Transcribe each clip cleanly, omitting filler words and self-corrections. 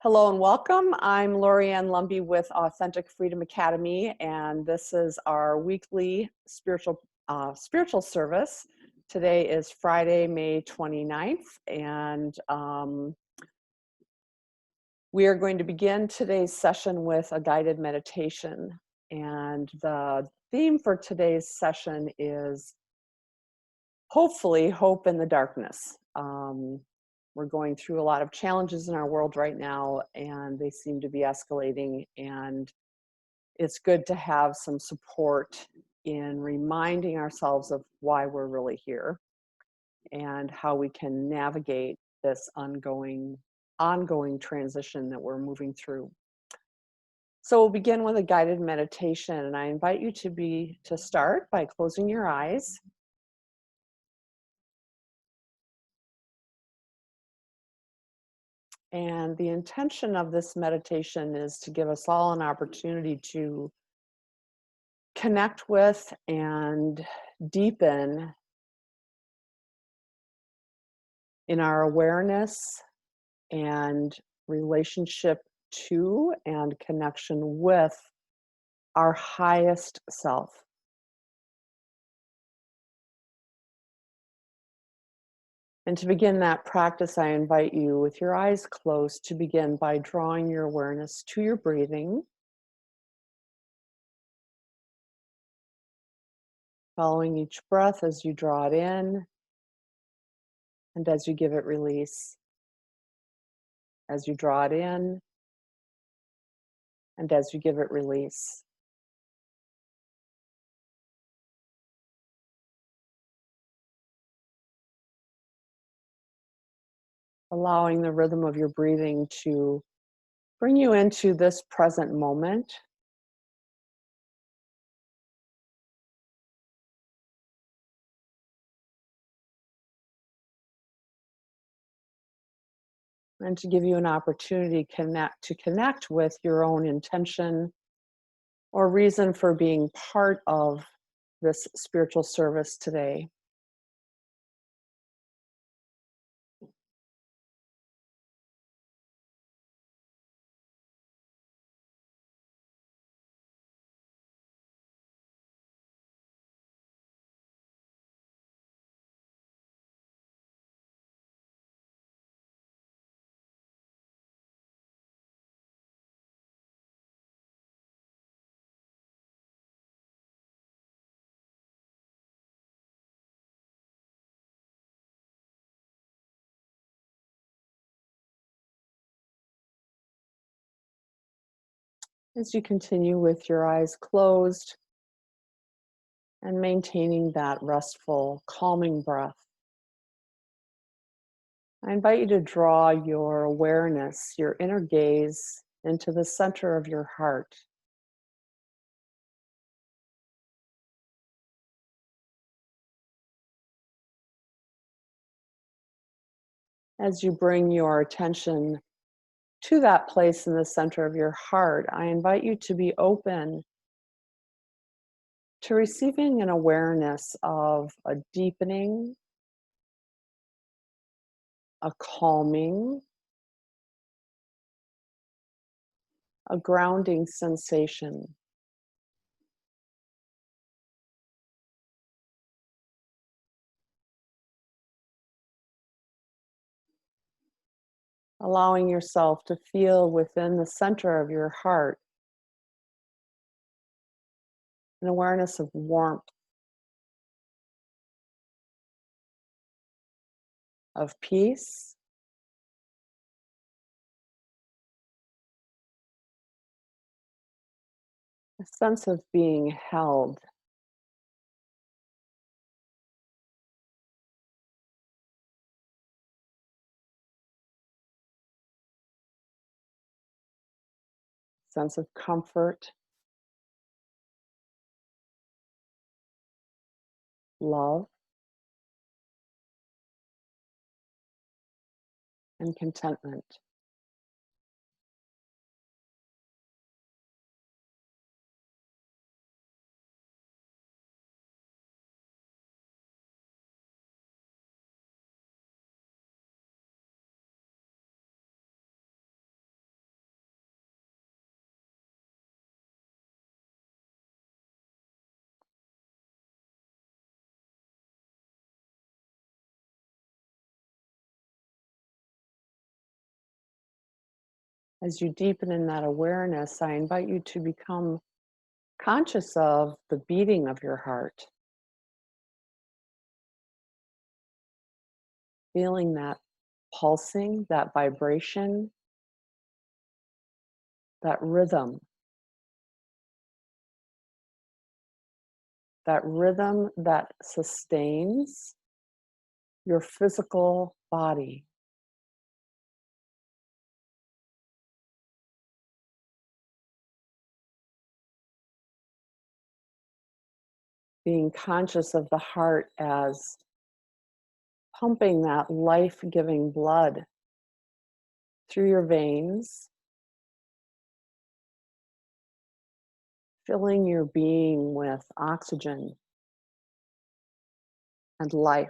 Hello and welcome. I'm Lorianne Lumby with Authentic Freedom Academy, and this is our weekly spiritual service. Today is Friday, May 29th, and we are going to begin today's session with a guided meditation. And the theme for today's session is hopefully hope in the darkness. We're going through a lot of challenges in our world right now, and they seem to be escalating. And it's good to have some support in reminding ourselves of why we're really here and how we can navigate this ongoing transition that we're moving through. So we'll begin with a guided meditation, and I invite you to start by closing your eyes. And the intention of this meditation is to give us all an opportunity to connect with and deepen in our awareness and relationship to and connection with our highest self. And to begin that practice, I invite you, with your eyes closed, to begin by drawing your awareness to your breathing, following each breath as you draw it in and as you give it release. As you draw it in and as you give it release. Allowing the rhythm of your breathing to bring you into this present moment. And to give you an opportunity to connect with your own intention or reason for being part of this spiritual service today. As you continue with your eyes closed and maintaining that restful, calming breath, I invite you to draw your awareness, your inner gaze, into the center of your heart. As you bring your attention to that place in the center of your heart, I invite you to be open to receiving an awareness of a deepening, a calming, a grounding sensation. Allowing yourself to feel within the center of your heart an awareness of warmth, of peace, a sense of being held. Sense of comfort, love, and contentment. As you deepen in that awareness, I invite you to become conscious of the beating of your heart, feeling that pulsing, that vibration, that rhythm that sustains your physical body. Being conscious of the heart as pumping that life-giving blood through your veins, filling your being with oxygen and life.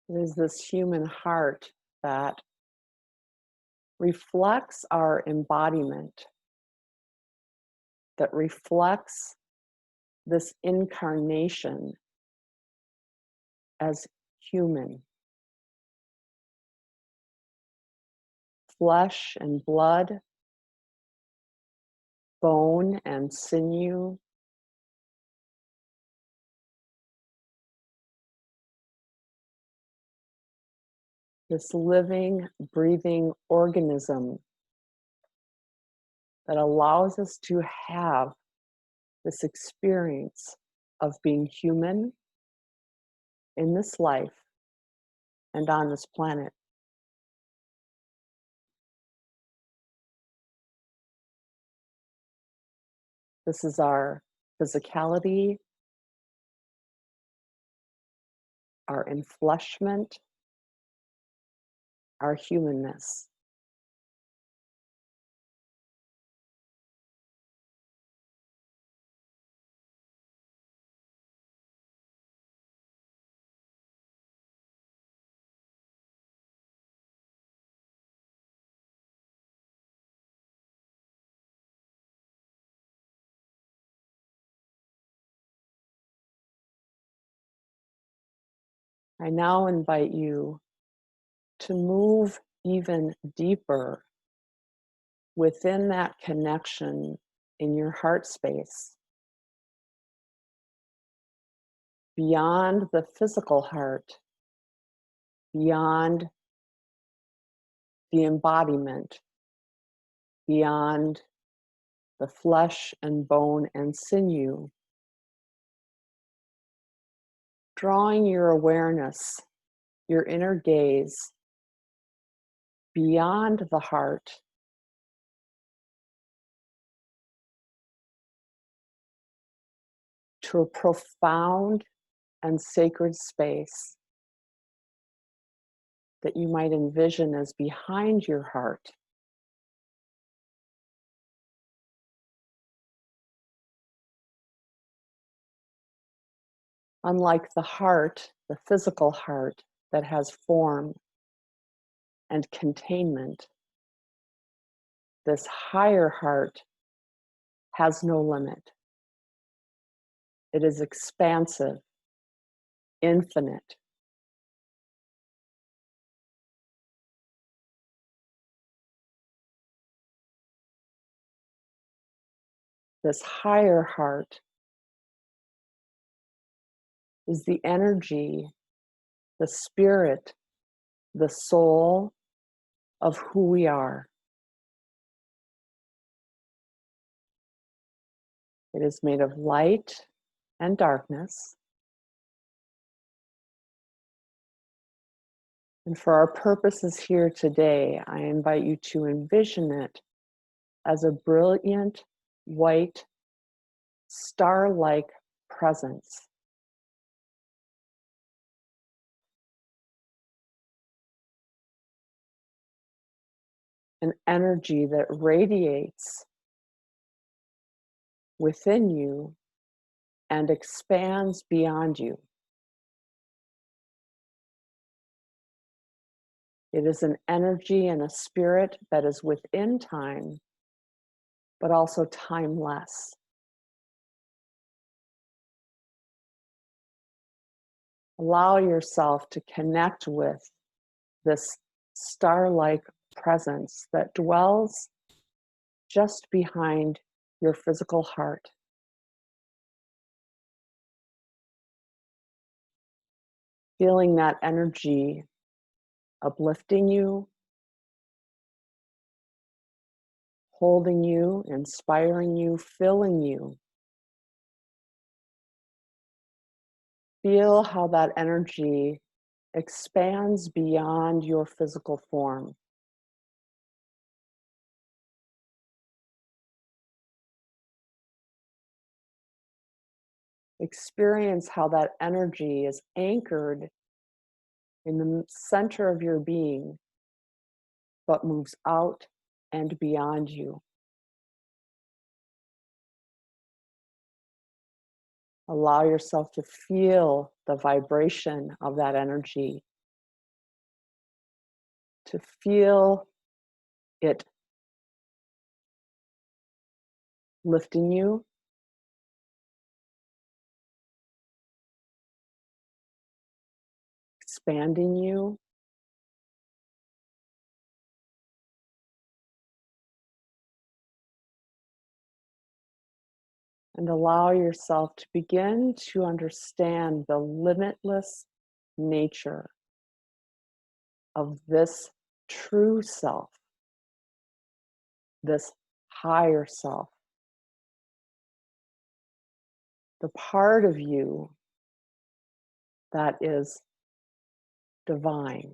It is this human heart that reflects our embodiment, that reflects this incarnation as human. Flesh and blood, bone and sinew, this living, breathing organism that allows us to have this experience of being human in this life and on this planet. This is our physicality, our enfleshment, our humanness. I now invite you to move even deeper within that connection in your heart space, beyond the physical heart, beyond the embodiment, beyond the flesh and bone and sinew, drawing your awareness, your inner gaze beyond the heart to a profound and sacred space that you might envision as behind your heart. Unlike the heart, the physical heart that has form and containment, this higher heart has no limit. It is expansive, infinite. This higher heart is the energy, the spirit, the soul of who we are. It is made of light and darkness. And for our purposes here today, I invite you to envision it as a brilliant, white, star-like presence. an energy that radiates within you and expands beyond you. It is an energy and a spirit that is within time, but also timeless. Allow yourself to connect with this star-like presence that dwells just behind your physical heart. Feeling that energy uplifting you, holding you, inspiring you, filling you. Feel how that energy expands beyond your physical form. Experience how that energy is anchored in the center of your being, but moves out and beyond you. Allow yourself to feel the vibration of that energy, to feel it lifting you, expanding you, and allow yourself to begin to understand the limitless nature of this true self, this higher self, the part of you that is divine,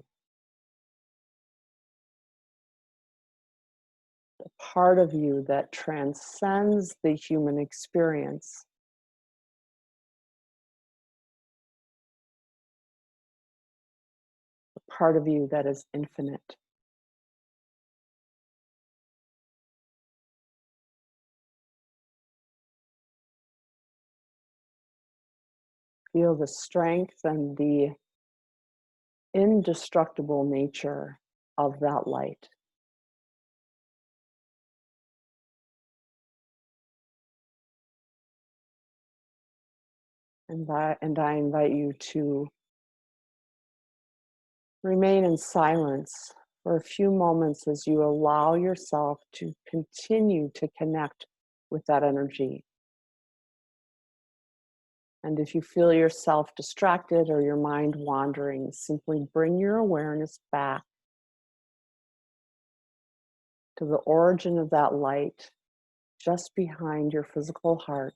the part of you that transcends the human experience, the part of you that is infinite. Feel the strength and the indestructible nature of that light. And I invite you to remain in silence for a few moments as you allow yourself to continue to connect with that energy. And if you feel yourself distracted or your mind wandering, simply bring your awareness back to the origin of that light just behind your physical heart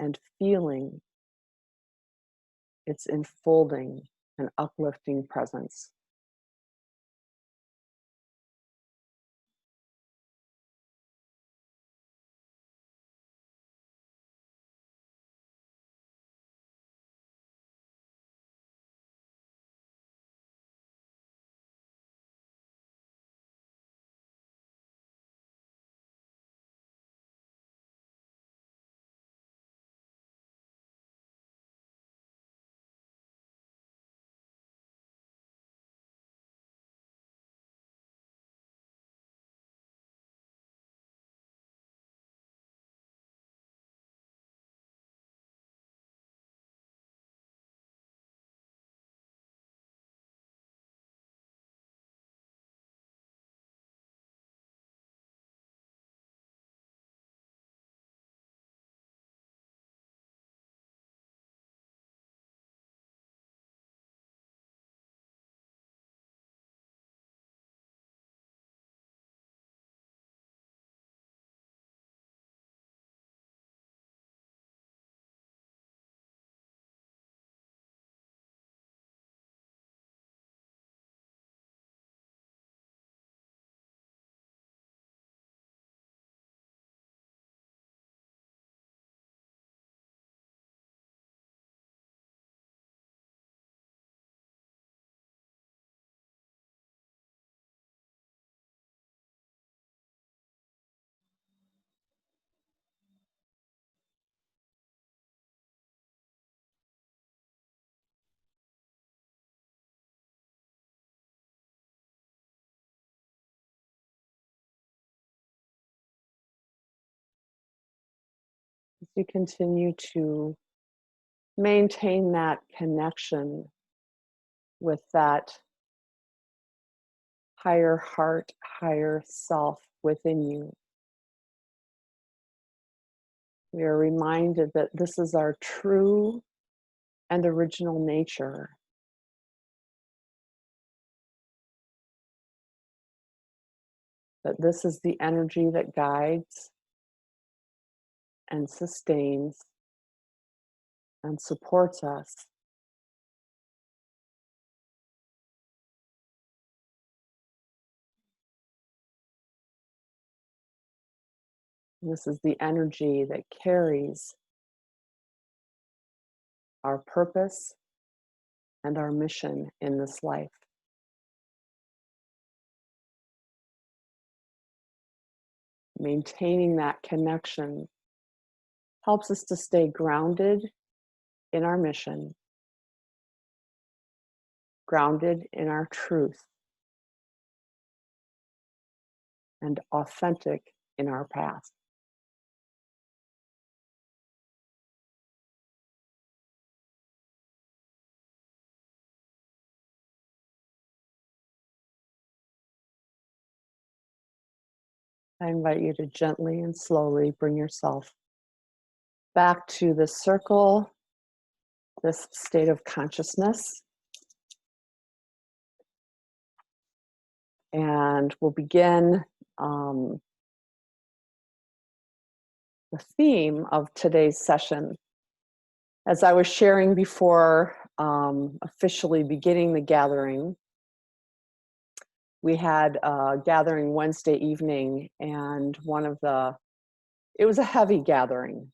and feeling its enfolding and uplifting presence. You continue to maintain that connection with that higher heart, higher self within you. We are reminded that this is our true and original nature. That this is the energy that guides and sustains and supports us. This is the energy that carries our purpose and our mission in this life. Maintaining that connection helps us to stay grounded in our mission, grounded in our truth, and authentic in our path. I invite you to gently and slowly bring yourself back to this circle, this state of consciousness. And we'll begin the theme of today's session. As I was sharing before officially beginning the gathering, we had a gathering Wednesday evening, and it was a heavy gathering.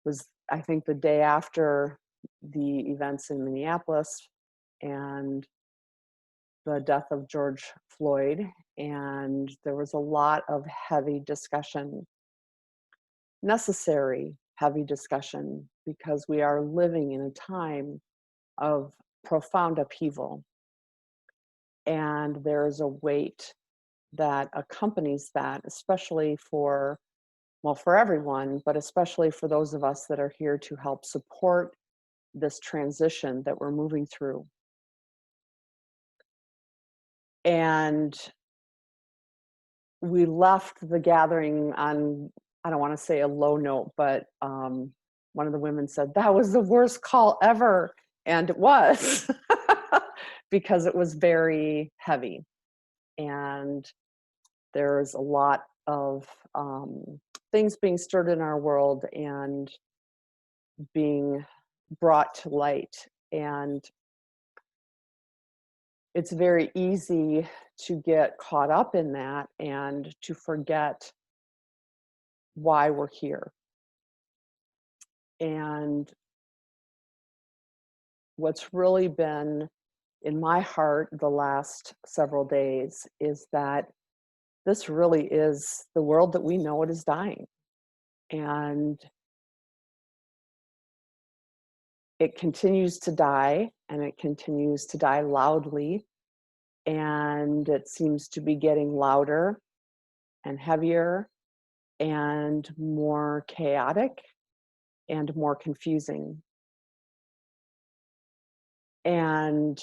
Was, I think, the day after the events in Minneapolis and the death of George Floyd, and there was a lot of heavy discussion, necessary heavy discussion, because we are living in a time of profound upheaval. And there is a weight that accompanies that, especially for everyone, but especially for those of us that are here to help support this transition that we're moving through. And we left the gathering on, I don't want to say a low note, but one of the women said, "That was the worst call ever." And it was, because it was very heavy. And there's a lot of things being stirred in our world and being brought to light. And it's very easy to get caught up in that and to forget why we're here. And what's really been in my heart the last several days is that this really is the world that we know it is dying. And it continues to die, and it continues to die loudly. And it seems to be getting louder and heavier and more chaotic and more confusing. And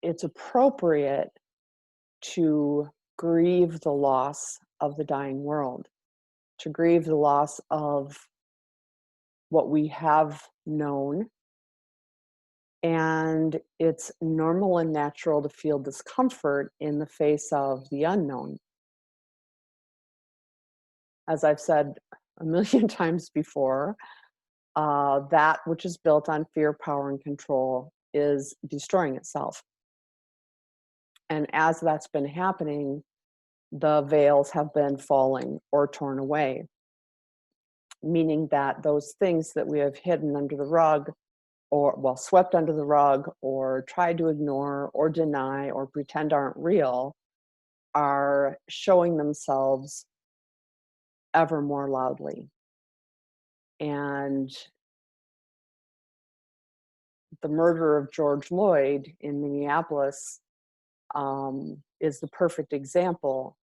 it's appropriate to grieve the loss of the dying world, to grieve the loss of what we have known. And it's normal and natural to feel discomfort in the face of the unknown. As I've said a million times before, that which is built on fear, power, and control is destroying itself. And as that's been happening, the veils have been falling or torn away, meaning that those things that we have hidden under the rug, or, well, swept under the rug, or tried to ignore or deny or pretend aren't real, are showing themselves ever more loudly. And the murder of George Floyd in Minneapolis is the perfect example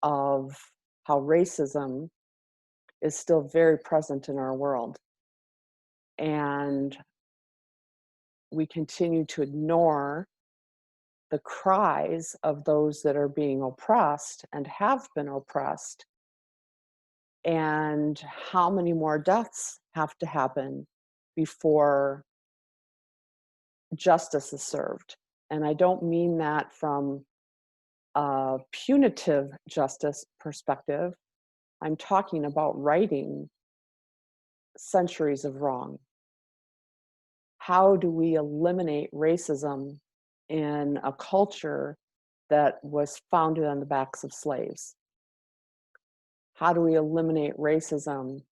of how racism is still very present in our world. And we continue to ignore the cries of those that are being oppressed and have been oppressed, and how many more deaths have to happen before justice is served. And I don't mean that from a punitive justice perspective. I'm talking about righting centuries of wrong. How do we eliminate racism in a culture that was founded on the backs of slaves? How do we eliminate racism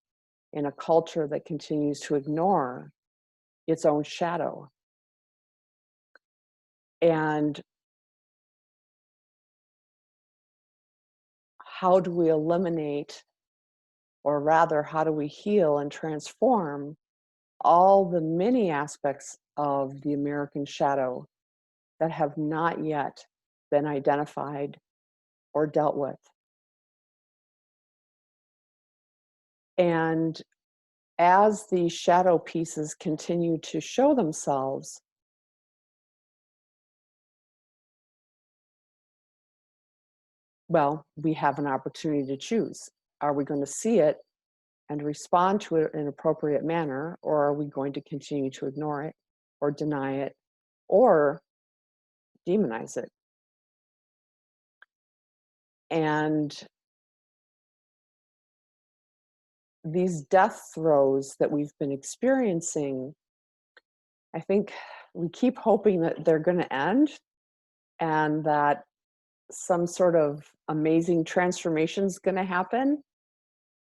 in a culture that continues to ignore its own shadow? And how do we eliminate, or rather, how do we heal and transform all the many aspects of the American shadow that have not yet been identified or dealt with? And as these shadow pieces continue to show themselves, well, we have an opportunity to choose. Are we going to see it and respond to it in an appropriate manner, or are we going to continue to ignore it or deny it or demonize it? And these death throes that we've been experiencing, I think we keep hoping that they're going to end and that some sort of amazing transformation is going to happen,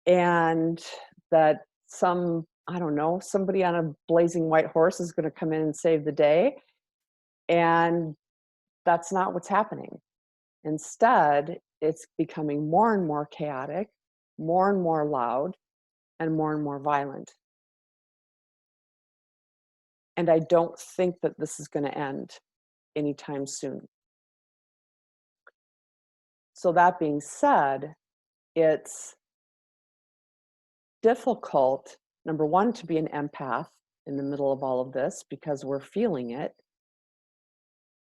and that I don't know, somebody on a blazing white horse is going to come in and save the day. And that's not what's happening. Instead, it's becoming more and more chaotic, more and more loud, and more violent. And I don't think that this is going to end anytime soon. So, that being said, it's difficult, number one, to be an empath in the middle of all of this because we're feeling it.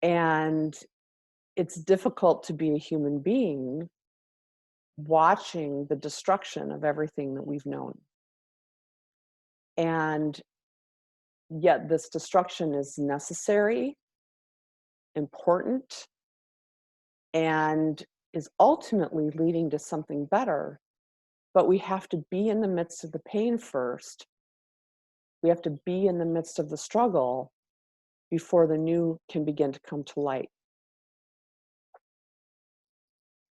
And it's difficult to be a human being watching the destruction of everything that we've known. And yet, this destruction is necessary, important, and is ultimately leading to something better. But we have to be in the midst of the pain first. We have to be in the midst of the struggle before the new can begin to come to light.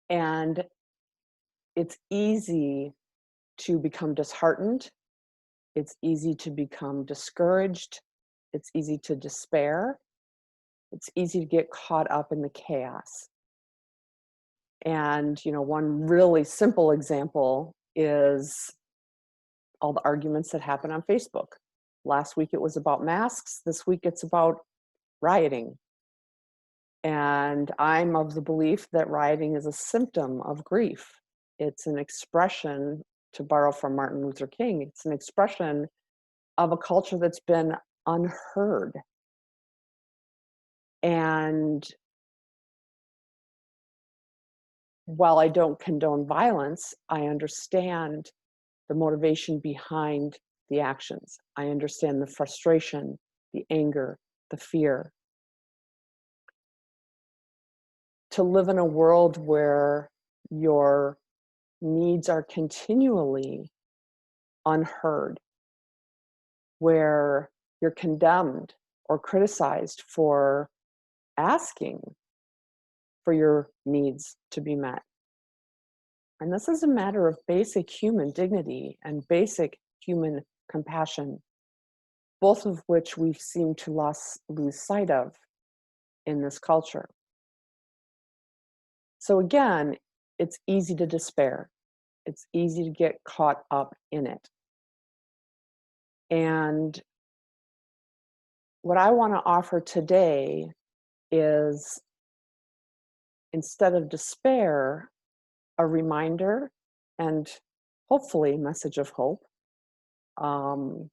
And it's easy to become disheartened. It's easy to become discouraged. It's easy to despair. It's easy to get caught up in the chaos. And, one really simple example is all the arguments that happen on Facebook. Last week it was about masks. This week it's about rioting. And I'm of the belief that rioting is a symptom of grief. It's an expression, to borrow from Martin Luther King, it's an expression of a culture that's been unheard. And while I don't condone violence, I understand the motivation behind the actions. I understand the frustration, the anger, the fear. To live in a world where your needs are continually unheard, where you're condemned or criticized for asking for your needs to be met. And this is a matter of basic human dignity and basic human compassion, both of which we seem to lose sight of in this culture. So again, it's easy to despair. It's easy to get caught up in it. And what I want to offer today is, instead of despair, a reminder and hopefully, message of hope. Um,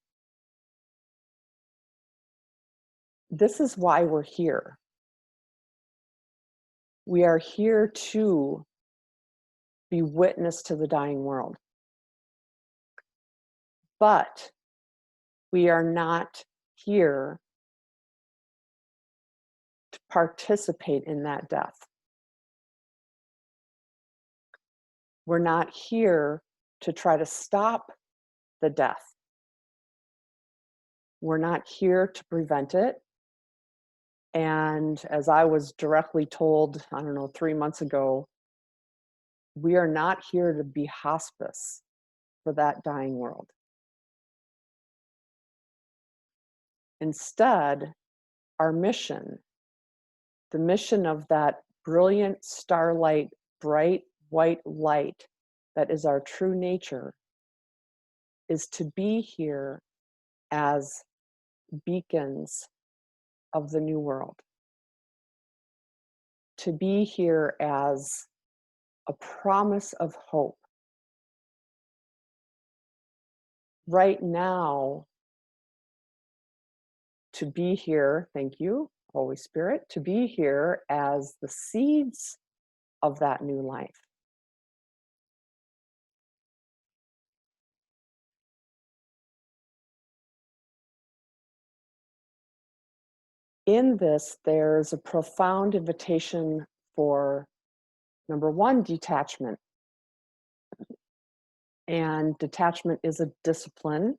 this is why we're here. We are here to be witness to the dying world. But we are not here to participate in that death. We're not here to try to stop the death. We're not here to prevent it. And as I was directly told, I don't know, 3 months ago, we are not here to be hospice for that dying world. Instead, our mission, the mission of that brilliant starlight, bright white light that is our true nature, is to be here as beacons of the new world, to be here as a promise of hope. Right now, to be here, thank you, Holy Spirit, to be here as the seeds of that new life. In this, there's a profound invitation for, number one, detachment. And detachment is a discipline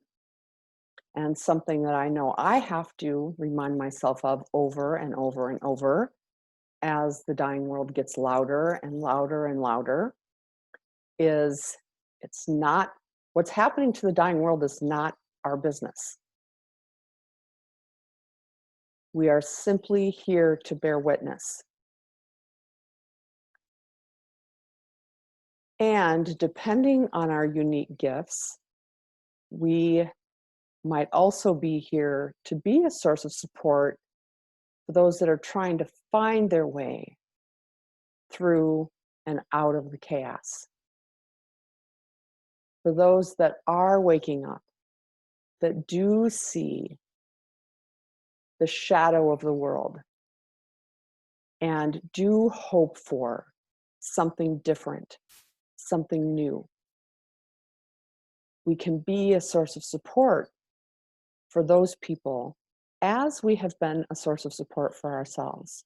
and something that I know I have to remind myself of over and over and over as the dying world gets louder and louder and louder. Is it's not what's happening to the dying world is not our business. We are simply here to bear witness. And depending on our unique gifts, we might also be here to be a source of support for those that are trying to find their way through and out of the chaos. For those that are waking up, that do see the shadow of the world and do hope for something different, something new. We can be a source of support for those people as we have been a source of support for ourselves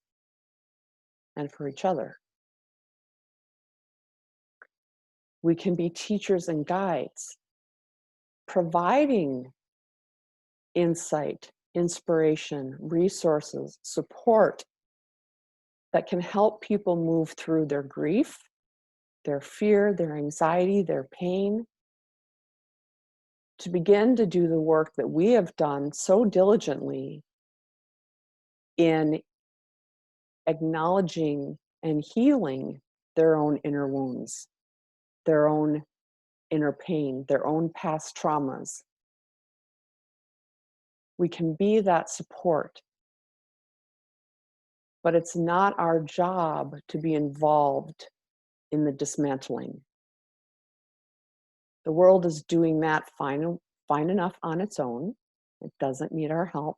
and for each other. We can be teachers and guides, providing insight, inspiration, resources, support that can help people move through their grief, their fear, their anxiety, their pain, to begin to do the work that we have done so diligently in acknowledging and healing their own inner wounds, their own inner pain, their own past traumas. We can be that support, but it's not our job to be involved in the dismantling. The world is doing that fine enough on its own. It doesn't need our help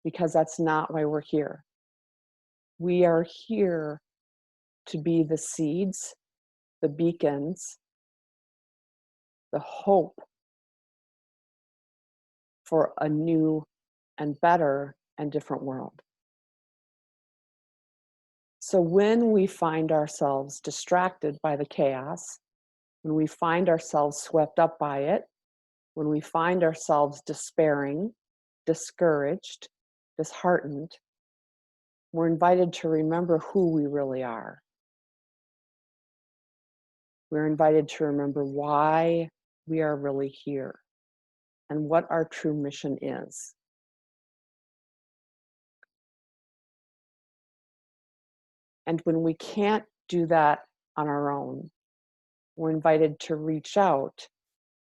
because that's not why we're here. We are here to be the seeds, the beacons, the hope for a new and better and different world. So when we find ourselves distracted by the chaos, when we find ourselves swept up by it, when we find ourselves despairing, discouraged, disheartened, we're invited to remember who we really are. We're invited to remember why we are really here and what our true mission is. And when we can't do that on our own, we're invited to reach out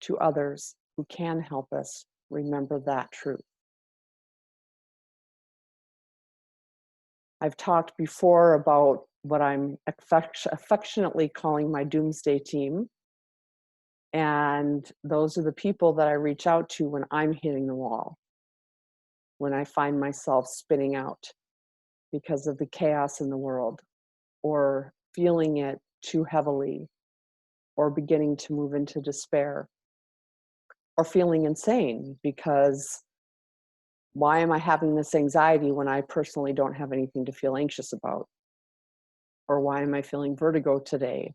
to others who can help us remember that truth. I've talked before about what I'm affectionately calling my doomsday team. And those are the people that I reach out to when I'm hitting the wall, when I find myself spinning out because of the chaos in the world, or feeling it too heavily, or beginning to move into despair, or feeling insane because why am I having this anxiety when I personally don't have anything to feel anxious about? Or why am I feeling vertigo today?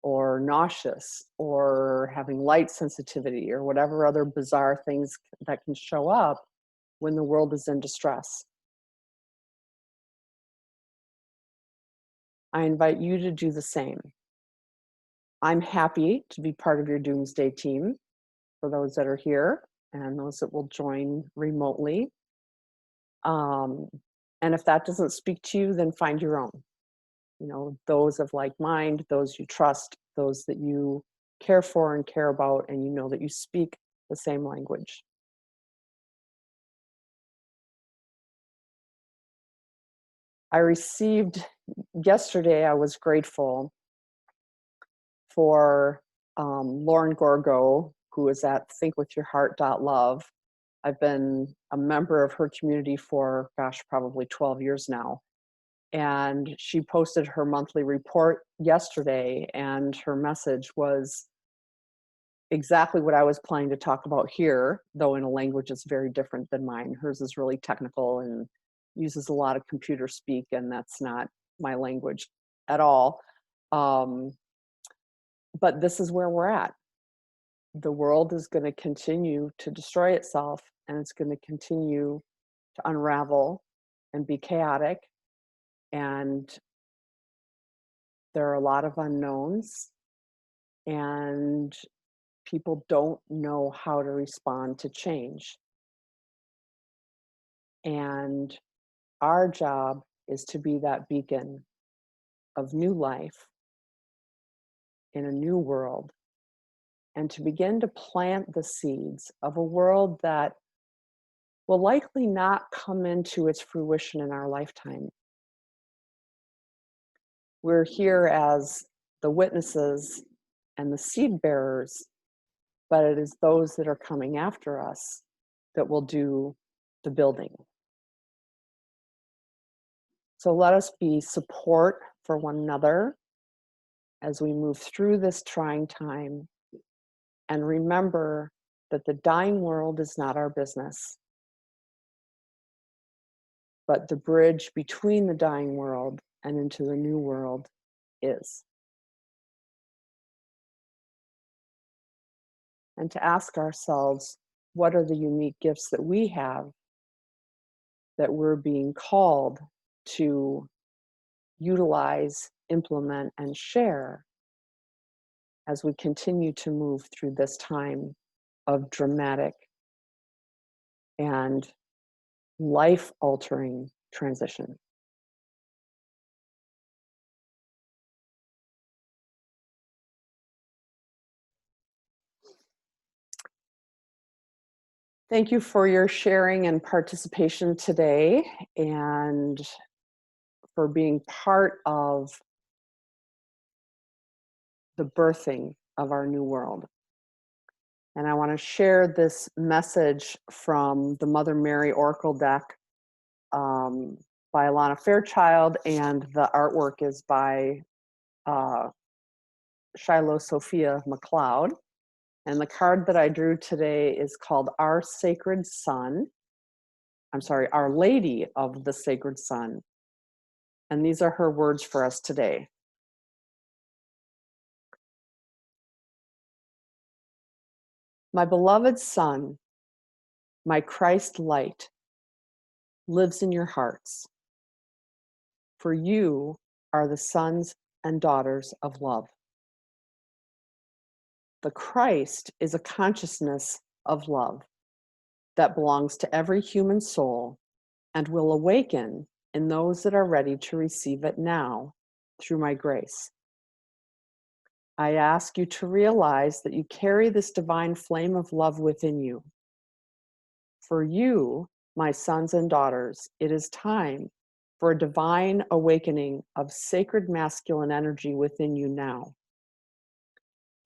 Or nauseous, or having light sensitivity, or whatever other bizarre things that can show up when the world is in distress. I invite you to do the same. I'm happy to be part of your doomsday team for those that are here and those that will join remotely. And if that doesn't speak to you, then find your own. You know, those of like mind, those you trust, those that you care for and care about, and you know that you speak the same language. I received yesterday, I was grateful for Lauren Gorgo, who is at thinkwithyourheart.love. I've been a member of her community for, gosh, probably 12 years now. And she posted her monthly report yesterday, and her message was exactly what I was planning to talk about here, though in a language that's very different than mine. Hers is really technical and uses a lot of computer speak, and that's not my language at all. But this is where we're at. The world is going to continue to destroy itself, and it's going to continue to unravel and be chaotic. And there are a lot of unknowns, and people don't know how to respond to change. And our job is to be that beacon of new life in a new world, and to begin to plant the seeds of a world that will likely not come into its fruition in our lifetime. We're here as the witnesses and the seed bearers, but it is those that are coming after us that will do the building. So let us be support for one another as we move through this trying time, and remember that the dying world is not our business, but the bridge between the dying world and into the new world is. And to ask ourselves, what are the unique gifts that we have that we're being called to utilize, implement, and share as we continue to move through this time of dramatic and life-altering transition. Thank you for your sharing and participation today, and for being part of the birthing of our new world. And I want to share this message from the Mother Mary Oracle deck by Alana Fairchild, and the artwork is by Shiloh Sophia McLeod. And the card that I drew today is called Our Sacred Sun. I'm sorry, Our Lady of the Sacred Sun. And these are her words for us today. My beloved Son, my Christ light, lives in your hearts. For you are the sons and daughters of love. The Christ is a consciousness of love that belongs to every human soul and will awaken in those that are ready to receive it now through my grace. I ask you to realize that you carry this divine flame of love within you. For you, my sons and daughters, it is time for a divine awakening of sacred masculine energy within you now.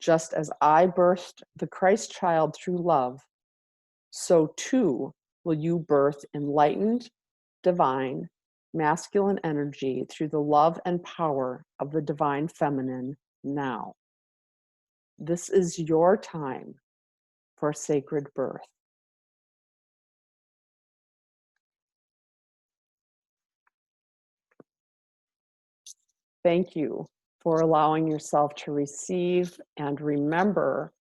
Just as I birthed the Christ child through love, so too will you birth enlightened, divine, masculine energy through the love and power of the divine feminine now. This is your time for sacred birth. Thank you for allowing yourself to receive and remember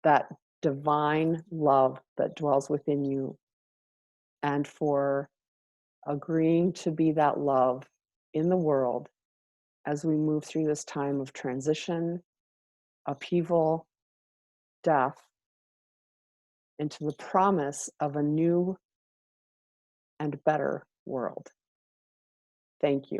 that divine love that dwells within you, and for agreeing to be that love in the world as we move through this time of transition, upheaval, death, into the promise of a new and better world. Thank you.